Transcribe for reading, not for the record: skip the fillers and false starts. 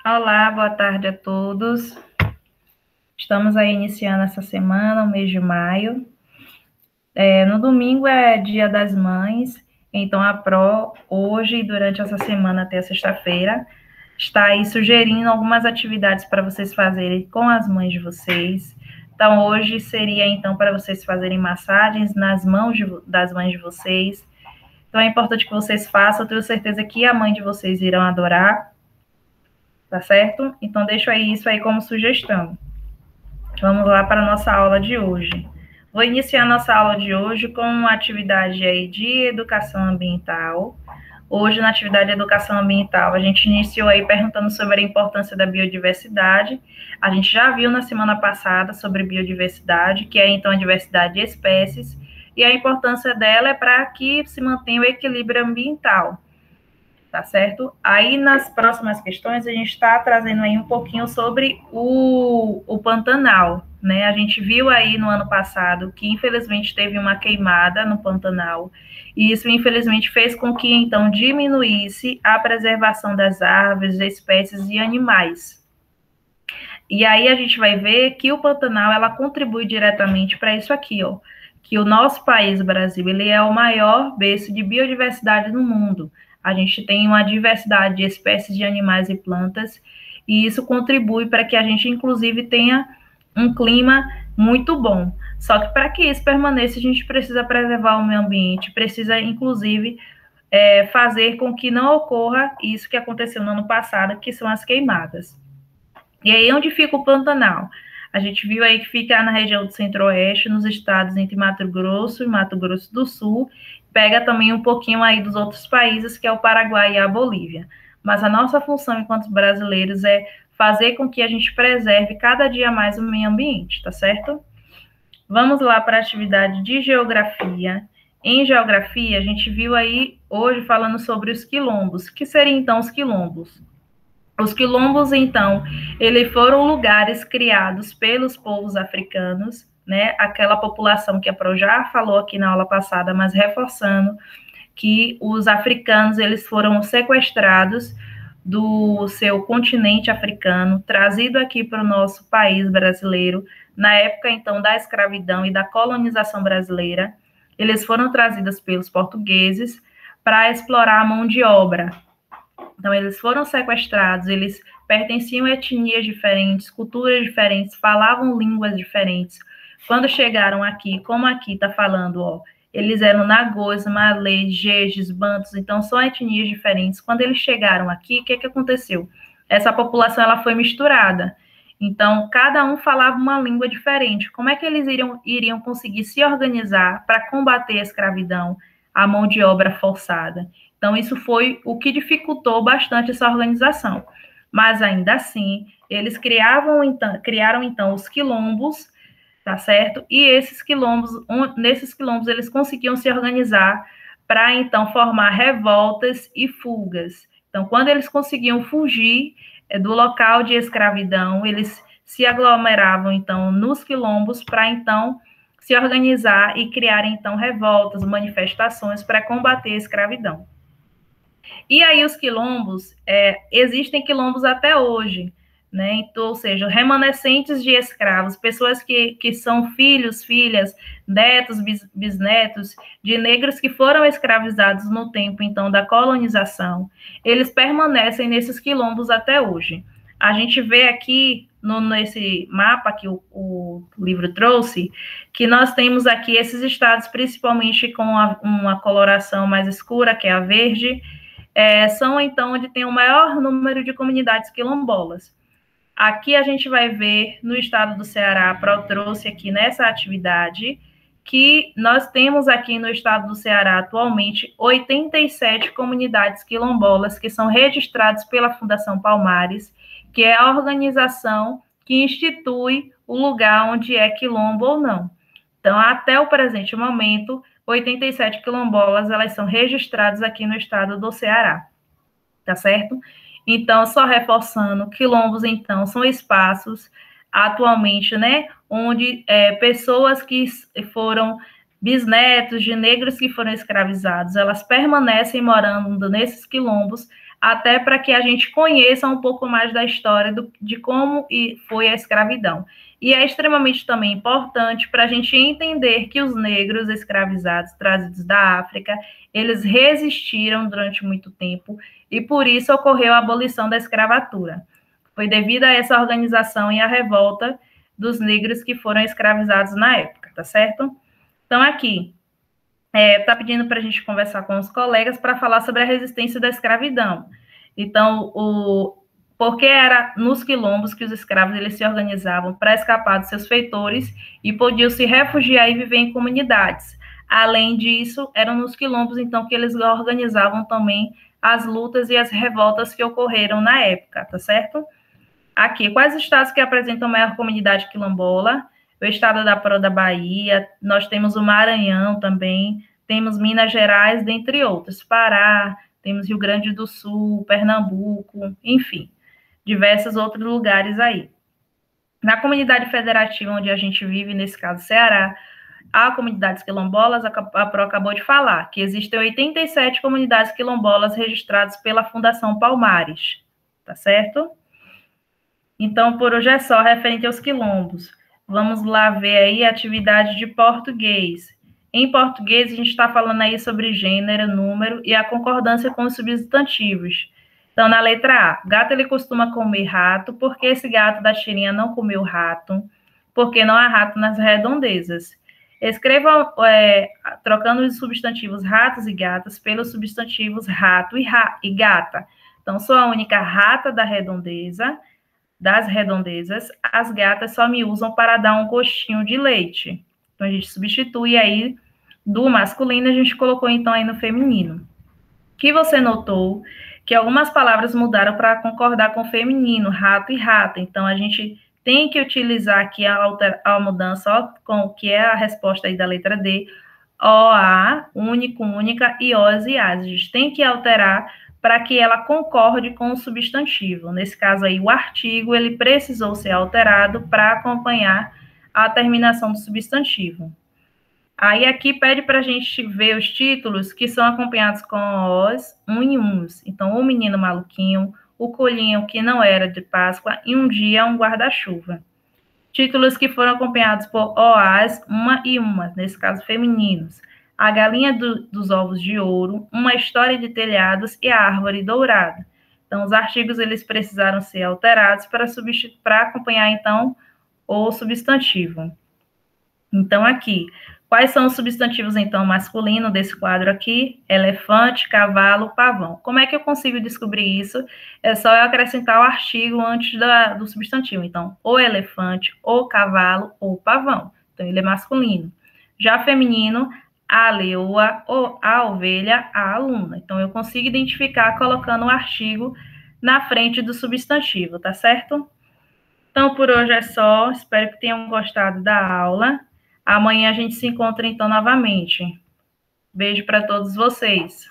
Olá, boa tarde a todos. Estamos aí iniciando essa semana, o mês de maio. No domingo é Dia das Mães, então a PRO, hoje, durante essa semana até a sexta-feira, está aí sugerindo algumas atividades para vocês fazerem com as mães de vocês. Então, hoje seria, então, para vocês fazerem massagens nas mãos das mães de vocês. Então, é importante que vocês façam, eu tenho certeza que a mãe de vocês irão adorar, tá certo? Então, deixo aí isso aí como sugestão. Vamos lá para a nossa aula de hoje. Vou iniciar nossa aula de hoje com uma atividade aí de educação ambiental. Hoje, na atividade de educação ambiental, a gente iniciou aí perguntando sobre a importância da biodiversidade. A gente já viu na semana passada sobre biodiversidade, que é então a diversidade de espécies, e a importância dela é para que se mantenha o equilíbrio ambiental, tá certo? Aí, nas próximas questões, a gente está trazendo aí um pouquinho sobre o Pantanal, né? A gente viu aí no ano passado que, infelizmente, teve uma queimada no Pantanal, e isso, infelizmente, fez com que, então, diminuísse a preservação das árvores, espécies e animais. E aí a gente vai ver que o Pantanal, ela contribui diretamente para isso aqui, ó, que o nosso país, o Brasil, ele é o maior berço de biodiversidade no mundo. A gente tem uma diversidade de espécies de animais e plantas, e isso contribui para que a gente, inclusive, tenha um clima muito bom. Só que para que isso permaneça, a gente precisa preservar o meio ambiente, precisa, inclusive, fazer com que não ocorra isso que aconteceu no ano passado, que são as queimadas. E aí, onde fica o Pantanal? A gente viu aí que fica na região do Centro-Oeste, nos estados entre Mato Grosso e Mato Grosso do Sul. Pega também um pouquinho aí dos outros países, que é o Paraguai e a Bolívia. Mas a nossa função enquanto brasileiros é fazer com que a gente preserve cada dia mais o meio ambiente, tá certo? Vamos lá para a atividade de geografia. Em geografia, a gente viu aí hoje falando sobre os quilombos. O que seriam então os quilombos? Os quilombos, então, eles foram lugares criados pelos povos africanos, né? Aquela população que a Pro já falou aqui na aula passada, mas reforçando que os africanos, eles foram sequestrados do seu continente africano, trazido aqui para o nosso país brasileiro, na época, então, da escravidão e da colonização brasileira. Eles foram trazidos pelos portugueses para explorar a mão de obra. Então, eles foram sequestrados, eles pertenciam a etnias diferentes, culturas diferentes, falavam línguas diferentes. Quando chegaram aqui, como aqui está falando, ó, eles eram nagôs, malês, jejes, bantos, então são etnias diferentes. Quando eles chegaram aqui, o que aconteceu? Essa população ela foi misturada. Então, cada um falava uma língua diferente. Como é que eles iriam conseguir se organizar para combater a escravidão, a mão de obra forçada? Então, isso foi o que dificultou bastante essa organização. Mas, ainda assim, eles criaram, então, os quilombos, tá certo? E nesses quilombos, eles conseguiam se organizar para, então, formar revoltas e fugas. Então, quando eles conseguiam fugir do local de escravidão, eles se aglomeravam, então, nos quilombos para, então, se organizar e criar, então, revoltas, manifestações para combater a escravidão. E aí os quilombos, existem quilombos até hoje, né? Então, ou seja, remanescentes de escravos, pessoas que são filhos, filhas, netos, bisnetos de negros que foram escravizados no tempo, então, da colonização, eles permanecem nesses quilombos até hoje. A gente vê aqui, nesse mapa que o livro trouxe, que nós temos aqui esses estados, principalmente com uma coloração mais escura, que é a verde, são, então, onde tem o maior número de comunidades quilombolas. Aqui a gente vai ver, no estado do Ceará, a Pro trouxe aqui nessa atividade, que nós temos aqui no estado do Ceará, atualmente, 87 comunidades quilombolas que são registradas pela Fundação Palmares, que é a organização que institui o lugar onde é quilombo ou não. Então, até o presente momento, 87 quilombolas, elas são registradas aqui no estado do Ceará, tá certo? Então, só reforçando, quilombos, então, são espaços, atualmente, né, onde pessoas que foram bisnetos de negros que foram escravizados, elas permanecem morando nesses quilombos até para que a gente conheça um pouco mais da história de como foi a escravidão. E é extremamente também importante para a gente entender que os negros escravizados, trazidos da África, eles resistiram durante muito tempo e por isso ocorreu a abolição da escravatura. Foi devido a essa organização e a revolta dos negros que foram escravizados na época, tá certo? Então, aqui, está pedindo para a gente conversar com os colegas para falar sobre a resistência da escravidão. Então, porque era nos quilombos que os escravos eles se organizavam para escapar dos seus feitores e podiam se refugiar e viver em comunidades. Além disso, eram nos quilombos, então, que eles organizavam também as lutas e as revoltas que ocorreram na época, tá certo? Aqui, quais estados que apresentam maior comunidade quilombola? O estado da Bahia, nós temos o Maranhão também, temos Minas Gerais, dentre outros, Pará, temos Rio Grande do Sul, Pernambuco, enfim, diversos outros lugares aí. Na comunidade federativa onde a gente vive, nesse caso Ceará, há comunidades quilombolas, a Pro acabou de falar, que existem 87 comunidades quilombolas registradas pela Fundação Palmares, tá certo? Então, por hoje é só, referente aos quilombos. Vamos lá ver aí a atividade de português. Em português, a gente está falando aí sobre gênero, número e a concordância com os substantivos. Então, na letra A, gato ele costuma comer rato, porque esse gato da tirinha não comeu rato, porque não há rato nas redondezas. Escreva trocando os substantivos ratos e gatas pelos substantivos rato e gata. Então, sou a única rata das redondezas, as gatas só me usam para dar um gostinho de leite. Então, a gente substitui aí do masculino, a gente colocou então aí no feminino. Que você notou que algumas palavras mudaram para concordar com o feminino, rato e rata. Então, a gente tem que utilizar aqui a mudança, ó, com o que é a resposta aí da letra D, O, A, único, única, e Os e As. A gente tem que alterar para que ela concorde com o substantivo. Nesse caso aí, o artigo, ele precisou ser alterado para acompanhar a terminação do substantivo. Aí aqui pede para a gente ver os títulos que são acompanhados com os, e uns. Então, o menino maluquinho, o coelhinho que não era de Páscoa e um dia um guarda-chuva. Títulos que foram acompanhados por OAs, uma e uma, nesse caso femininos. A galinha dos ovos de ouro, uma história de telhados e a árvore dourada. Então, os artigos eles precisaram ser alterados para acompanhar, então, o substantivo. Então, aqui, quais são os substantivos, então, masculino desse quadro aqui? Elefante, cavalo, pavão. Como é que eu consigo descobrir isso? É só eu acrescentar o artigo antes do substantivo. Então, o elefante, o cavalo, ou pavão. Então, ele é masculino. Já feminino, a leoa, a ovelha, a aluna. Então, eu consigo identificar colocando o artigo na frente do substantivo, tá certo? Então, por hoje é só. Espero que tenham gostado da aula. Amanhã a gente se encontra, então, novamente. Beijo para todos vocês.